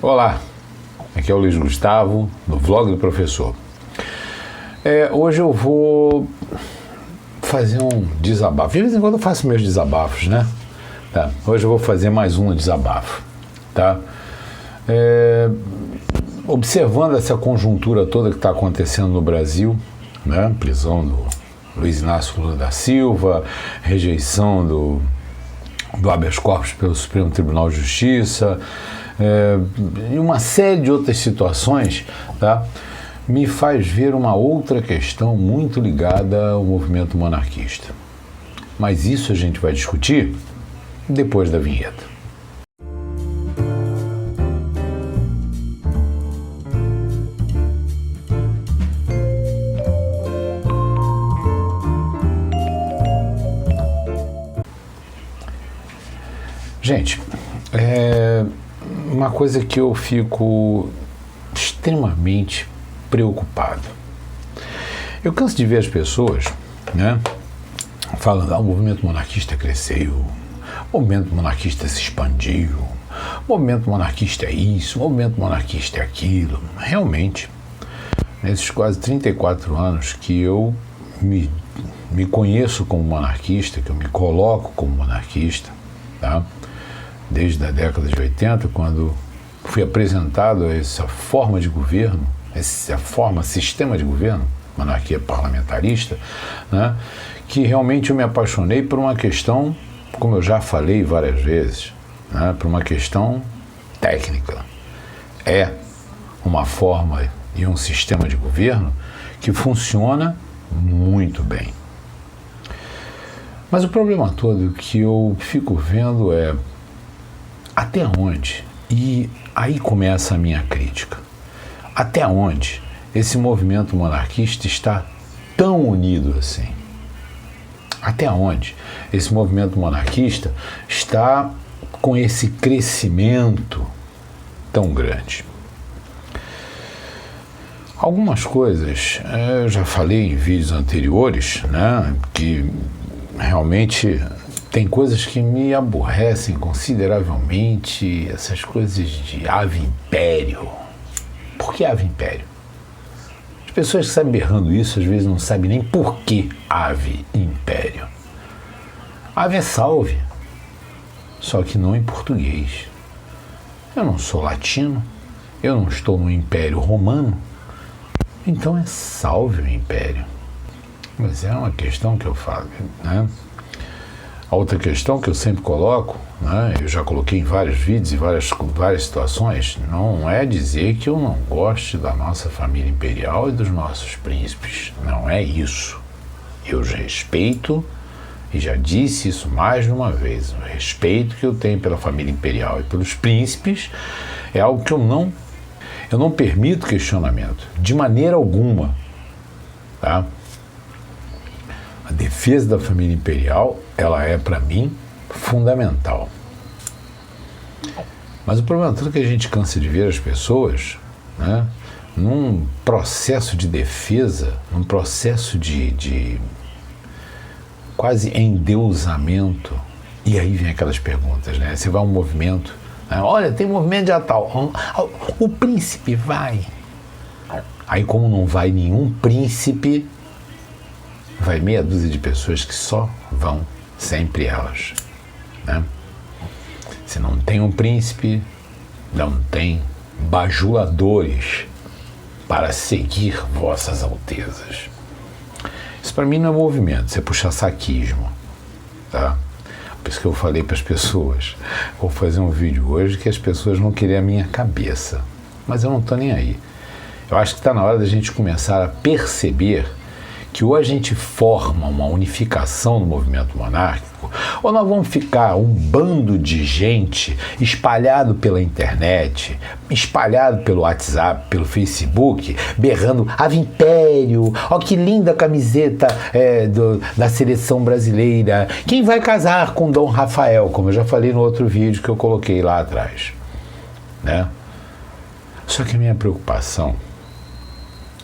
Olá, aqui é o Luiz Gustavo, do Vlog do Professor. Hoje eu vou fazer um desabafo. De vez em quando eu faço meus desabafos, né? Tá. Hoje eu vou fazer mais um desabafo, tá? Observando essa conjuntura toda que está acontecendo no Brasil, né? Prisão do Luiz Inácio Lula da Silva, rejeição do habeas corpus pelo Supremo Tribunal de Justiça, e uma série de outras situações, tá? Me faz ver uma outra questão muito ligada ao movimento monarquista. Mas isso a gente vai discutir depois da vinheta. Gente, uma coisa que eu fico extremamente preocupado. Eu canso de ver as pessoas, né, falando, o movimento monarquista cresceu, o movimento monarquista se expandiu, o movimento monarquista é isso, o movimento monarquista é aquilo. Realmente, nesses quase 34 anos que eu me conheço como monarquista, que eu me coloco como monarquista, tá? Desde a década de 80, quando fui apresentado a essa forma de governo, sistema de governo, monarquia parlamentarista, né, que realmente eu me apaixonei por uma questão, como eu já falei várias vezes, né, por uma questão técnica. É uma forma e um sistema de governo que funciona muito bem. Mas o problema todo que eu fico vendo é até onde, e aí começa a minha crítica, até onde esse movimento monarquista está tão unido assim? Até onde esse movimento monarquista está com esse crescimento tão grande? Algumas coisas eu já falei em vídeos anteriores, né, que realmente tem coisas que me aborrecem consideravelmente, essas coisas de ave império. Por que ave império? As pessoas que sabem berrando isso, às vezes não sabem nem por que ave império. Ave é salve, só que não em português. Eu não sou latino, eu não estou no Império Romano, então é salve o império. Mas é uma questão que eu falo, né? A outra questão que eu sempre coloco, né, eu já coloquei em vários vídeos e várias situações, não é dizer que eu não goste da nossa família imperial e dos nossos príncipes. Não é isso. Eu respeito, e já disse isso mais de uma vez, o respeito que eu tenho pela família imperial e pelos príncipes é algo que eu não permito questionamento, de maneira alguma, tá? A defesa da família imperial, ela é, para mim, fundamental. Mas o problema é tudo que a gente cansa de ver as pessoas, né, num processo de defesa, num processo de quase endeusamento. E aí vem aquelas perguntas, né? Você vai a um movimento, né? Olha, tem movimento de tal, o príncipe vai. Aí como não vai nenhum príncipe, vai meia dúzia de pessoas que só vão, sempre elas, né? Se não tem um príncipe, não tem bajuladores para seguir vossas altezas. Isso para mim não é movimento, isso é puxa-saquismo, tá? Por isso que eu falei para as pessoas, vou fazer um vídeo hoje que as pessoas vão querer a minha cabeça, mas eu não estou nem aí. Eu acho que está na hora da gente começar a perceber que ou a gente forma uma unificação no movimento monárquico, ou nós vamos ficar um bando de gente espalhado pela internet, espalhado pelo WhatsApp, pelo Facebook, berrando Ave Império, ó que linda camiseta da seleção brasileira, quem vai casar com Dom Rafael, como eu já falei no outro vídeo que eu coloquei lá atrás, né? Só que a minha preocupação,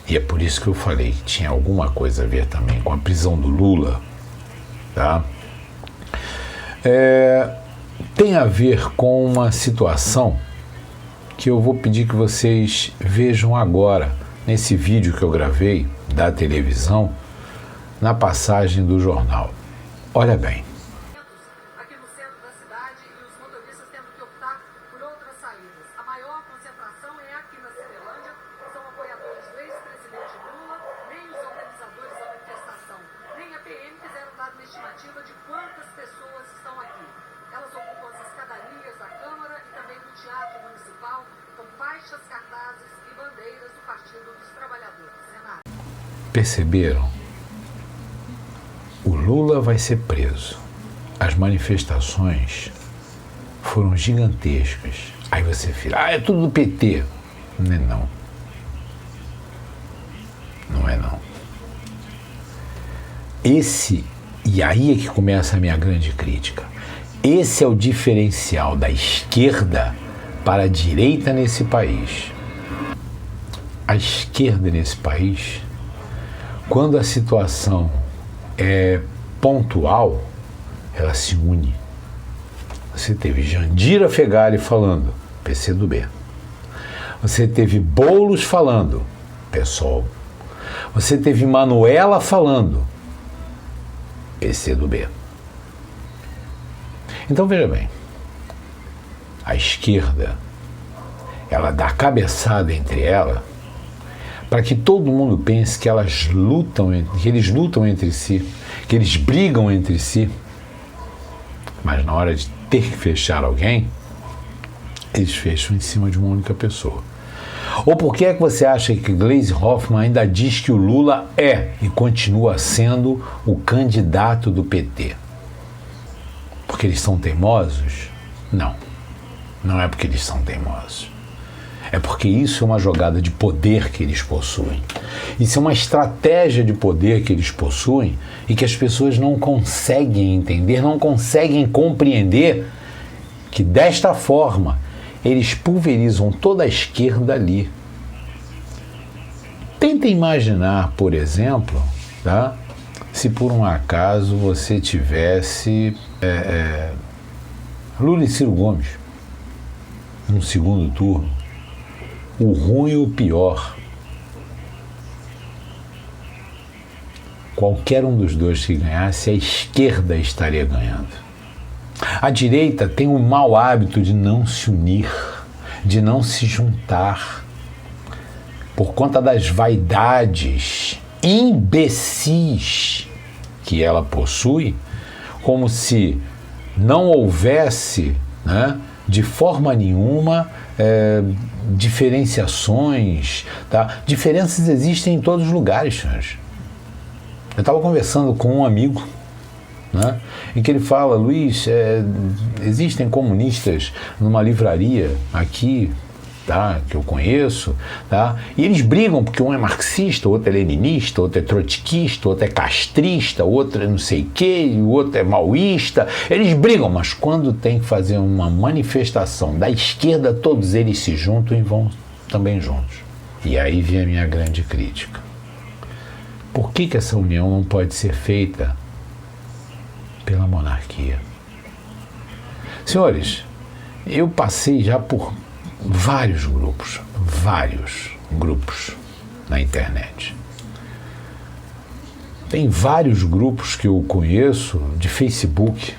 e é por isso que eu falei que tinha alguma coisa a ver também com a prisão do Lula, tá? Tem a ver com uma situação que eu vou pedir que vocês vejam agora, nesse vídeo que eu gravei da televisão, na passagem do jornal. Olha bem. Aqui no centro da cidade e os motoristas tendo que optar por outras saídas. A maior concentração é aqui na Cinelândia, são apoiadores do ex-presidente Lula, nem os organizadores da manifestação, nem a PM fizeram dada uma estimativa de quantas pessoas estão aqui. Elas ocupam as escadarias da Câmara e também do Teatro Municipal, com faixas, cartazes e bandeiras do Partido dos Trabalhadores. Renato. Perceberam? O Lula vai ser preso. As manifestações foram gigantescas. Aí você fala, é tudo do PT. Não é não. Não é não. E aí é que começa a minha grande crítica. Esse é o diferencial da esquerda para a direita nesse país. A esquerda nesse país, quando a situação é pontual, ela se une. Você teve Jandira Fegali falando, PCdoB. Você teve Boulos falando, PSOL. Você teve Manuela falando, PCdoB. Então veja bem, a esquerda, ela dá cabeçada entre ela para que todo mundo pense que eles lutam entre si, que eles brigam entre si, mas na hora de ter que fechar alguém, eles fecham em cima de uma única pessoa. Ou por que é que você acha que Gleisi Hoffmann ainda diz que o Lula é e continua sendo o candidato do PT? Porque eles são teimosos? Não, não é porque eles são teimosos. É porque isso é uma jogada de poder que eles possuem. Isso é uma estratégia de poder que eles possuem e que as pessoas não conseguem entender, não conseguem compreender que desta forma eles pulverizam toda a esquerda ali. Tenta imaginar, por exemplo, tá? Se por um acaso você tivesse Lula e Ciro Gomes no segundo turno. O ruim e o pior. Qualquer um dos dois que ganhasse, a esquerda estaria ganhando. A direita tem o mau hábito de não se unir, de não se juntar, por conta das vaidades imbecis que ela possui, como se não houvesse, né, de forma nenhuma, diferenciações, tá? Diferenças existem em todos os lugares, senhores. Eu estava conversando com um amigo, né, em que ele fala, Luiz, existem comunistas numa livraria aqui, tá, que eu conheço, tá, e eles brigam porque um é marxista, o outro é leninista, o outro é trotskista, o outro é castrista, o outro é não sei o quê, o outro é maoísta. Eles brigam, mas quando tem que fazer uma manifestação da esquerda, todos eles se juntam e vão também juntos. E aí vem a minha grande crítica. Por que essa união não pode ser feita pela monarquia? Senhores, eu passei já por vários grupos na internet. Tem vários grupos que eu conheço de Facebook.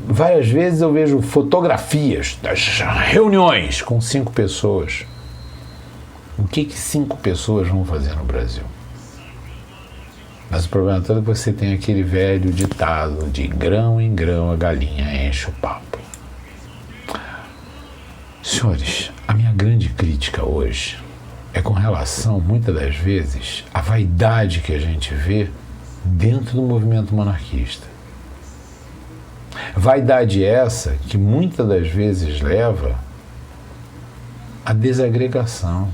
Várias vezes eu vejo fotografias das reuniões com 5 pessoas. O que 5 pessoas vão fazer no Brasil? Mas o problema todo é que você tem aquele velho ditado de grão em grão a galinha enche o papo. Senhores, a minha grande crítica hoje é com relação, muitas das vezes, à vaidade que a gente vê dentro do movimento monarquista. Vaidade essa que muitas das vezes leva à desagregação,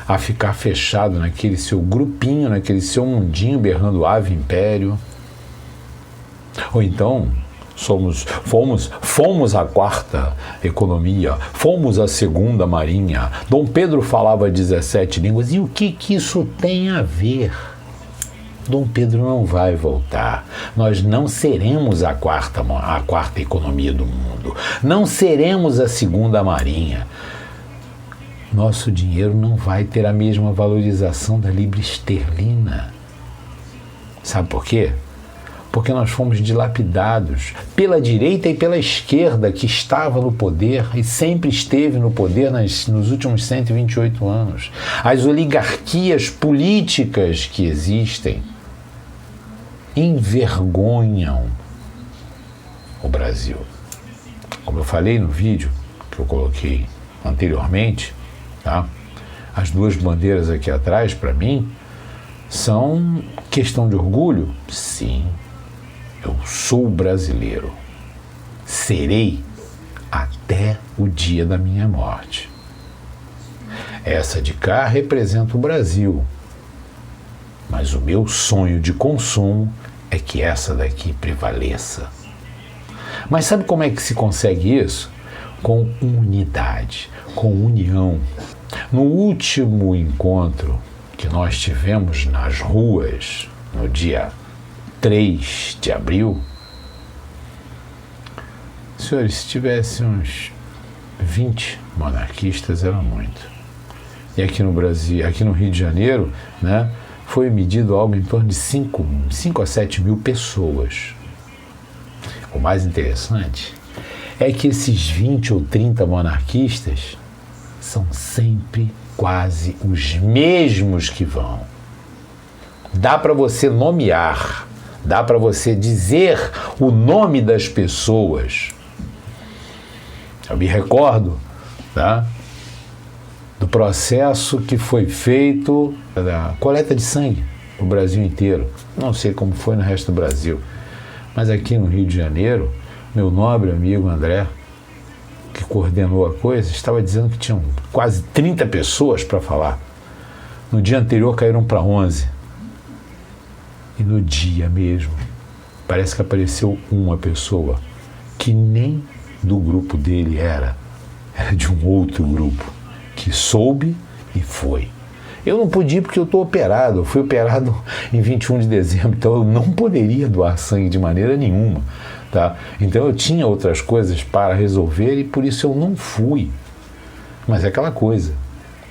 a ficar fechado naquele seu grupinho, naquele seu mundinho berrando ave império. Ou então fomos a 4ª economia, fomos a 2ª marinha, Dom Pedro falava 17 línguas. E o que isso tem a ver? Dom Pedro não vai voltar. Nós não seremos a quarta economia do mundo. Não seremos a segunda marinha. Nosso dinheiro não vai ter a mesma valorização da libra esterlina. Sabe por quê? Porque nós fomos dilapidados pela direita e pela esquerda, que estava no poder e sempre esteve no poder nos últimos 128 anos. As oligarquias políticas que existem envergonham o Brasil. Como eu falei no vídeo que eu coloquei anteriormente, tá? As duas bandeiras aqui atrás, para mim, são questão de orgulho? Sim. Eu sou brasileiro. Serei até o dia da minha morte. Essa de cá representa o Brasil. Mas o meu sonho de consumo é que essa daqui prevaleça. Mas sabe como é que se consegue isso? Com unidade, com união. No último encontro que nós tivemos nas ruas, no dia 3 de abril, senhores, se tivesse uns 20 monarquistas, era muito. E aqui no Brasil, aqui no Rio de Janeiro, né, foi medido algo em torno de 5 a 7 mil pessoas. O mais interessante é que esses 20 ou 30 monarquistas são sempre quase os mesmos que vão. Dá para você nomear, dá para você dizer o nome das pessoas. Eu me recordo, tá, do processo que foi feito da coleta de sangue no Brasil inteiro. Não sei como foi no resto do Brasil, mas aqui no Rio de Janeiro, meu nobre amigo André, que coordenou a coisa, estava dizendo que tinham quase 30 pessoas para falar. No dia anterior caíram para 11. E no dia mesmo, parece que apareceu uma pessoa que nem do grupo dele era de um outro grupo, que soube e foi. Eu não pude ir porque eu estou operado, eu fui operado em 21 de dezembro, então eu não poderia doar sangue de maneira nenhuma, tá? Então eu tinha outras coisas para resolver e por isso eu não fui. Mas é aquela coisa,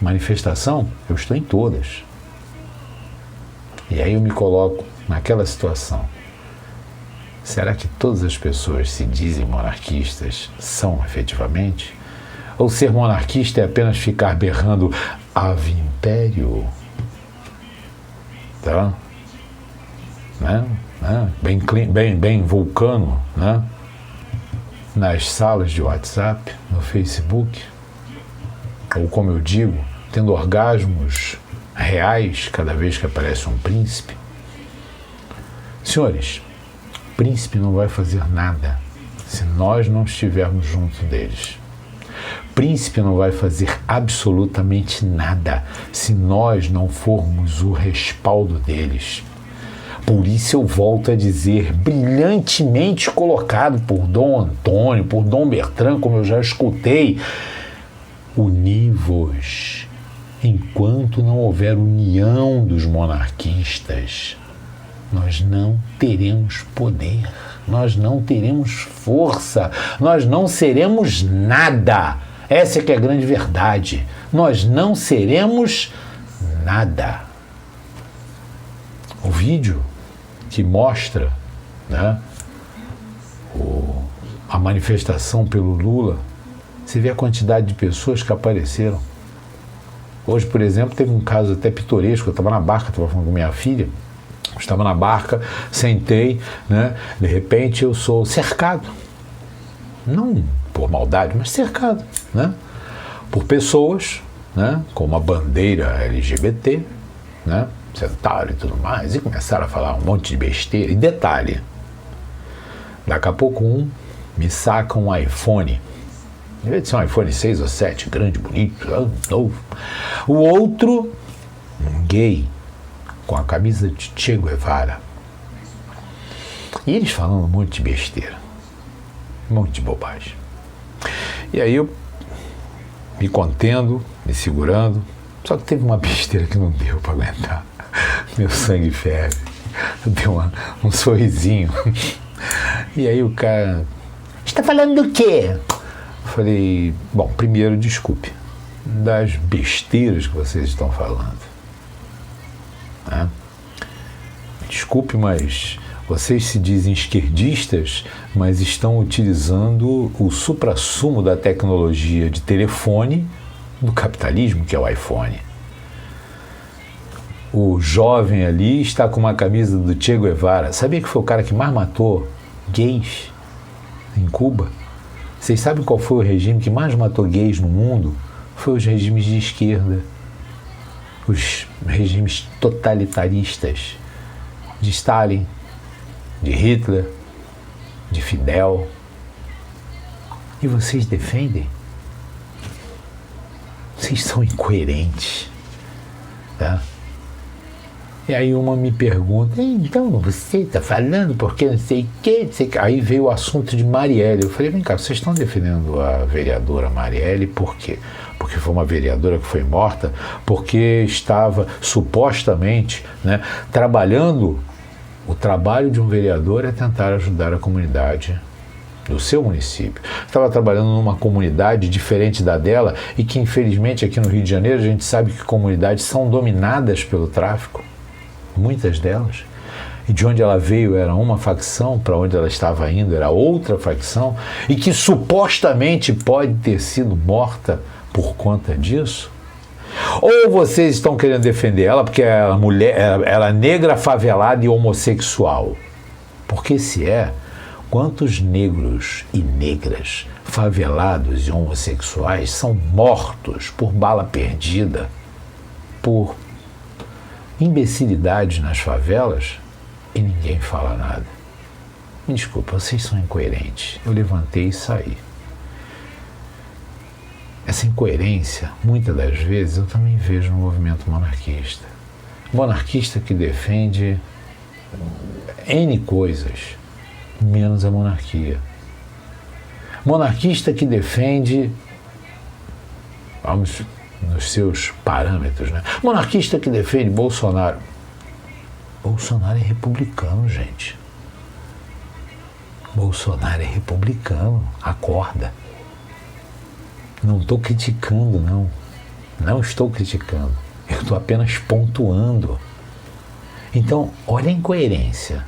manifestação, eu estou em todas. E aí eu me coloco naquela situação. Será que todas as pessoas se dizem monarquistas são efetivamente? Ou ser monarquista é apenas ficar berrando Ave Império? Tá? Né? Bem vulcano, né? Nas salas de WhatsApp, no Facebook, ou como eu digo, tendo orgasmos reais cada vez que aparece um príncipe. Senhores, príncipe não vai fazer nada se nós não estivermos junto deles. Príncipe não vai fazer absolutamente nada se nós não formos o respaldo deles. Por isso eu volto a dizer, brilhantemente colocado por Dom Antônio, por Dom Bertrand, como eu já escutei, uni-vos. Enquanto não houver união dos monarquistas, nós não teremos poder, nós não teremos força, nós não seremos nada. Essa é que é a grande verdade. Nós não seremos nada. O vídeo que mostra, né, a manifestação pelo Lula, você vê a quantidade de pessoas que apareceram. Hoje, por exemplo, teve um caso até pitoresco. Eu estava na barca, estava falando com minha filha, eu estava na barca, sentei, né, de repente eu sou cercado. Não por maldade, mas cercado, né, por pessoas, né, com uma bandeira LGBT, né, sentaram e tudo mais, e começaram a falar um monte de besteira. E detalhe, daqui a pouco me saca um iPhone, deve ser um iPhone 6 ou 7, grande, bonito, novo. O outro, um gay, com a camisa de Che Guevara. E eles falando um monte de besteira, um monte de bobagem. E aí eu me contendo, me segurando, só que teve uma besteira que não deu para aguentar. Meu sangue ferve. Deu um sorrisinho. E aí o cara, você está falando do quê? Eu falei, bom, primeiro desculpe das besteiras que vocês estão falando. Né? Desculpe, mas vocês se dizem esquerdistas, mas estão utilizando o suprassumo da tecnologia de telefone do capitalismo, que é o iPhone. O jovem ali está com uma camisa do Che Guevara. Sabia que foi o cara que mais matou gays em Cuba? Vocês sabem qual foi o regime que mais matou gays no mundo? Foi os regimes de esquerda. Os regimes totalitaristas de Stalin, de Hitler, de Fidel. E vocês defendem? Vocês são incoerentes, tá? E aí uma me pergunta, então você está falando porque não sei o quê? Aí veio o assunto de Marielle. Eu falei, vem cá, vocês estão defendendo a vereadora Marielle por quê? Porque foi uma vereadora que foi morta, porque estava supostamente, né, trabalhando. O trabalho de um vereador é tentar ajudar a comunidade do seu município. Estava trabalhando numa comunidade diferente da dela e que, infelizmente, aqui no Rio de Janeiro, a gente sabe que comunidades são dominadas pelo tráfico, muitas delas. E de onde ela veio era uma facção, para onde ela estava indo era outra facção, e que supostamente pode ter sido morta por conta disso. Ou vocês estão querendo defender ela porque ela é negra, favelada e homossexual? Porque se é, quantos negros e negras, favelados e homossexuais são mortos por bala perdida, por imbecilidades nas favelas e ninguém fala nada? Me desculpa, vocês são incoerentes. Eu levantei e saí. Essa incoerência, muitas das vezes, eu também vejo no movimento monarquista. Monarquista que defende N coisas, menos a monarquia. Monarquista que defende, vamos nos seus parâmetros, né? Monarquista que defende Bolsonaro. Bolsonaro é republicano, gente. Bolsonaro é republicano. Acorda. Não estou criticando, não. Não estou criticando. Eu estou apenas pontuando. Então, olha a incoerência.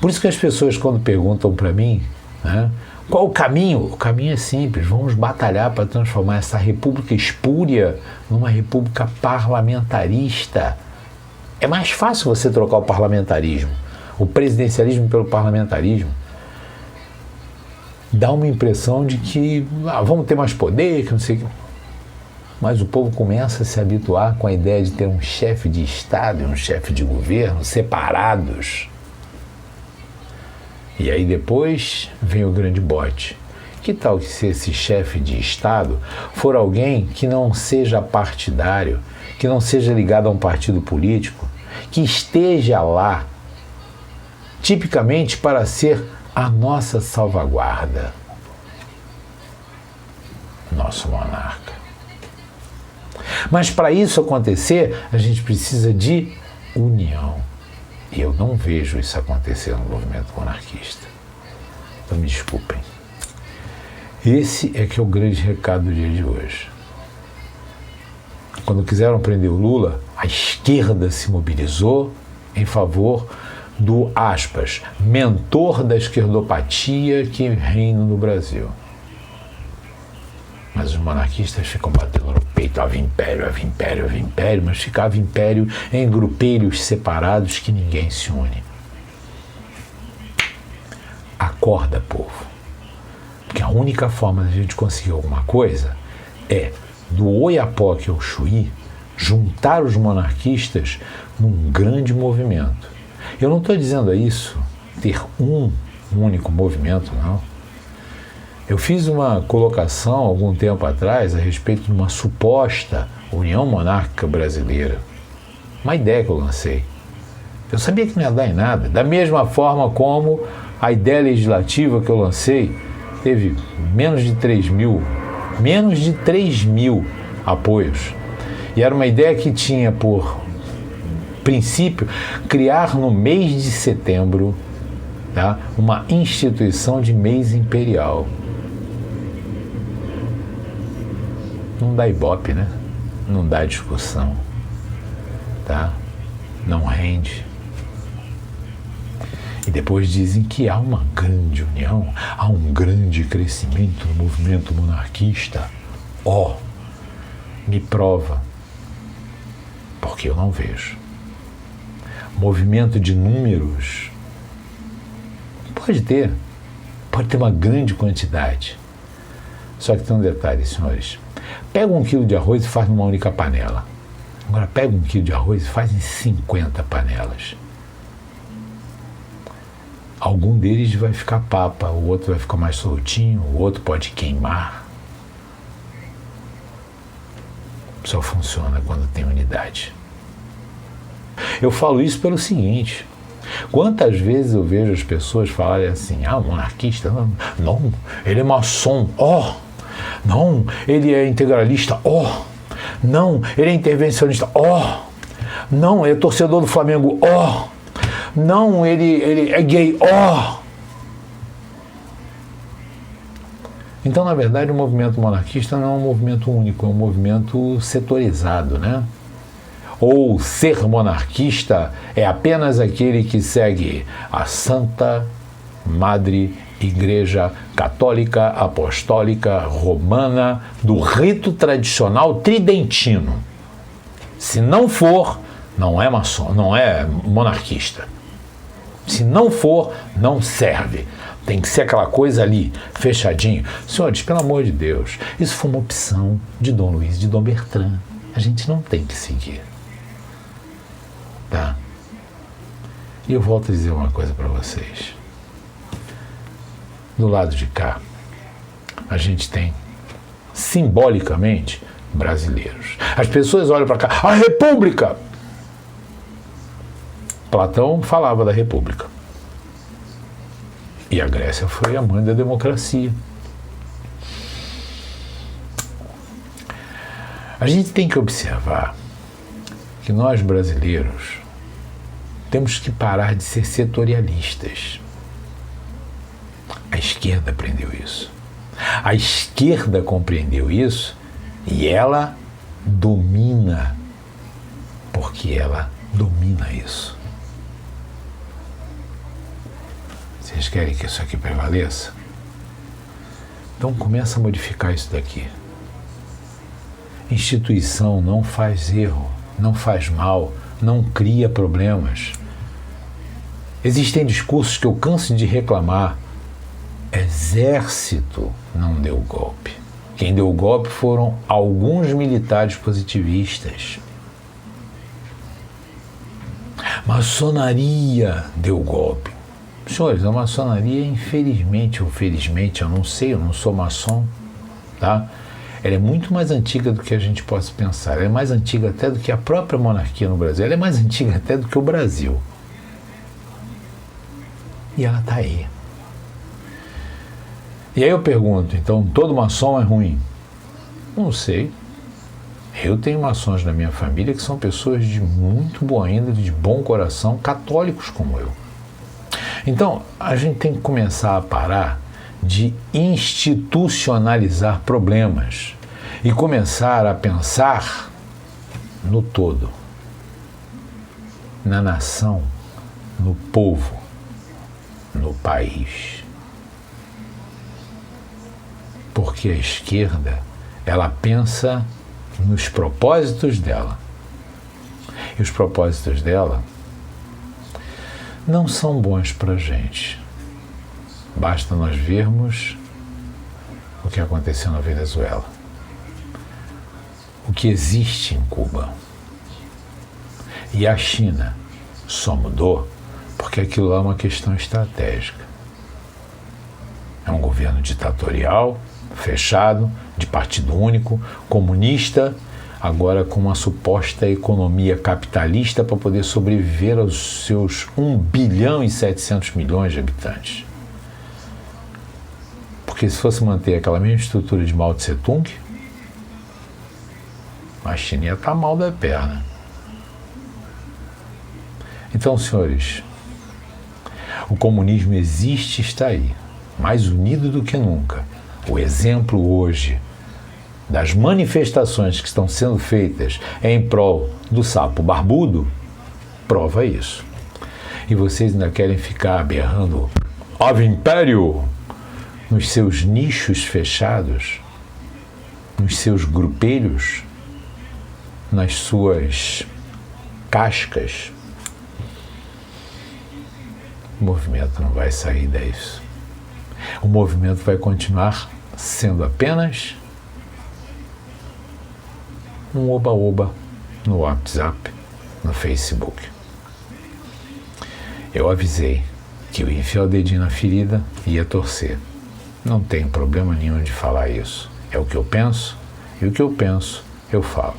Por isso que as pessoas, quando perguntam para mim, né, qual o caminho? O caminho é simples. Vamos batalhar para transformar essa república espúria numa república parlamentarista. É mais fácil você trocar o parlamentarismo, o presidencialismo pelo parlamentarismo. Dá uma impressão de que vamos ter mais poder, que não sei o que. Mas o povo começa a se habituar com a ideia de ter um chefe de Estado e um chefe de governo separados. E aí depois vem o grande bote. Que tal que se esse chefe de Estado for alguém que não seja partidário, que não seja ligado a um partido político, que esteja lá tipicamente para ser a nossa salvaguarda, nosso monarca. Mas para isso acontecer, a gente precisa de união. E eu não vejo isso acontecer no movimento monarquista. Então me desculpem. Esse é que é o grande recado do dia de hoje. Quando quiseram prender o Lula, a esquerda se mobilizou em favor do, aspas, mentor da esquerdopatia que reina no Brasil. Mas os monarquistas ficam batendo no peito, ave império, ave império, ave império, mas ficava império em grupelhos separados que ninguém se une. Acorda, povo. Porque a única forma de a gente conseguir alguma coisa é, do Oiapoque ao Chuí, juntar os monarquistas num grande movimento. Eu não estou dizendo isso, ter um único movimento, não. Eu fiz uma colocação algum tempo atrás a respeito de uma suposta União Monárquica Brasileira. Uma ideia que eu lancei. Eu sabia que não ia dar em nada. Da mesma forma como a ideia legislativa que eu lancei teve menos de 3 mil apoios. E era uma ideia que tinha por princípio, criar no mês de setembro, tá, uma instituição de mês imperial. Não dá ibope, né? Não dá discussão, tá? Não rende. E depois dizem que há uma grande união, há um grande crescimento no movimento monarquista. Me prova, porque eu não vejo. Movimento de números, pode ter uma grande quantidade. Só que tem um detalhe, senhores. Pega 1 quilo de arroz e faz numa única panela. Agora pega 1 quilo de arroz e faz em 50 panelas. Algum deles vai ficar papa, o outro vai ficar mais soltinho, o outro pode queimar. Só funciona quando tem unidade. Eu falo isso pelo seguinte: quantas vezes eu vejo as pessoas falarem assim, monarquista, não, ele é maçom, não, ele é integralista, não, ele é intervencionista, não, ele é torcedor do Flamengo, não, ele é gay, Então, na verdade, o movimento monarquista não é um movimento único, é um movimento setorizado, né? Ou ser monarquista é apenas aquele que segue a Santa Madre Igreja Católica Apostólica Romana do rito tradicional tridentino. Se não for, não é maçom, não é monarquista. Se não for, não serve. Tem que ser aquela coisa ali, fechadinho. Senhores, pelo amor de Deus, isso foi uma opção de Dom Luiz, de Dom Bertrand. A gente não tem que seguir. Tá? E eu volto a dizer uma coisa para vocês. Do lado de cá, a gente tem, simbolicamente, brasileiros. As pessoas olham para cá, a República! Platão falava da República. E a Grécia foi a mãe da democracia. A gente tem que observar que nós brasileiros temos que parar de ser setorialistas. A esquerda aprendeu isso. A esquerda compreendeu isso e ela domina, porque ela domina isso. Vocês querem que isso aqui prevaleça? Então começa a modificar isso daqui. Instituição não faz erro, não faz mal, não cria problemas. Existem discursos que eu canso de reclamar. Exército não deu golpe. Quem deu golpe foram alguns militares positivistas. Maçonaria deu golpe. Senhores, a maçonaria, infelizmente ou felizmente, eu não sei, eu não sou maçom, tá? Ela é muito mais antiga do que a gente possa pensar. Ela é mais antiga até do que a própria monarquia no Brasil. Ela é mais antiga até do que o Brasil. E ela está aí. E aí eu pergunto, então, todo maçom é ruim? Não sei. Eu tenho maçons na minha família que são pessoas de muito boa índole, de bom coração, católicos como eu. Então, a gente tem que começar a parar de institucionalizar problemas e começar a pensar no todo, na nação, no povo, no país. Porque a esquerda, ela pensa nos propósitos dela. E os propósitos dela não são bons para a gente. Basta nós vermos o que aconteceu na Venezuela, o que existe em Cuba. E a China só mudou porque aquilo lá é uma questão estratégica. É um governo ditatorial, fechado, de partido único, comunista, agora com uma suposta economia capitalista para poder sobreviver aos seus 1 bilhão e 700 milhões de habitantes. Porque se fosse manter aquela mesma estrutura de Mao Tse Tung, a China ia estar mal da perna. Então, senhores, o comunismo existe e está aí, mais unido do que nunca. O exemplo hoje das manifestações que estão sendo feitas em prol do sapo barbudo prova isso. E vocês ainda querem ficar berrando Ave Império nos seus nichos fechados, nos seus grupelhos, nas suas cascas. O movimento não vai sair disso. O movimento vai continuar sendo apenas um oba-oba no WhatsApp, no Facebook. Eu avisei que eu ia enfiar o dedinho na ferida e ia torcer. Não tem problema nenhum de falar isso. É o que eu penso, e o que eu penso, eu falo.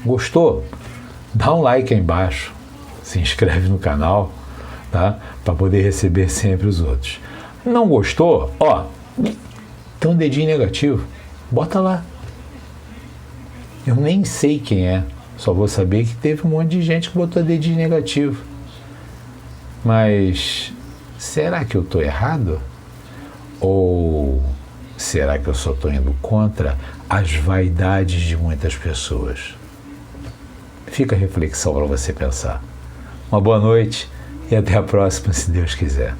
Gostou? Dá um like aí embaixo, se inscreve no canal, tá? Para poder receber sempre os outros. Não gostou? Ó, tem um dedinho negativo. Bota lá. Eu nem sei quem é. Só vou saber que teve um monte de gente que botou dedinho negativo. Mas será que eu estou errado? Ou será que eu só estou indo contra as vaidades de muitas pessoas? Fica a reflexão para você pensar. Uma boa noite e até a próxima, se Deus quiser.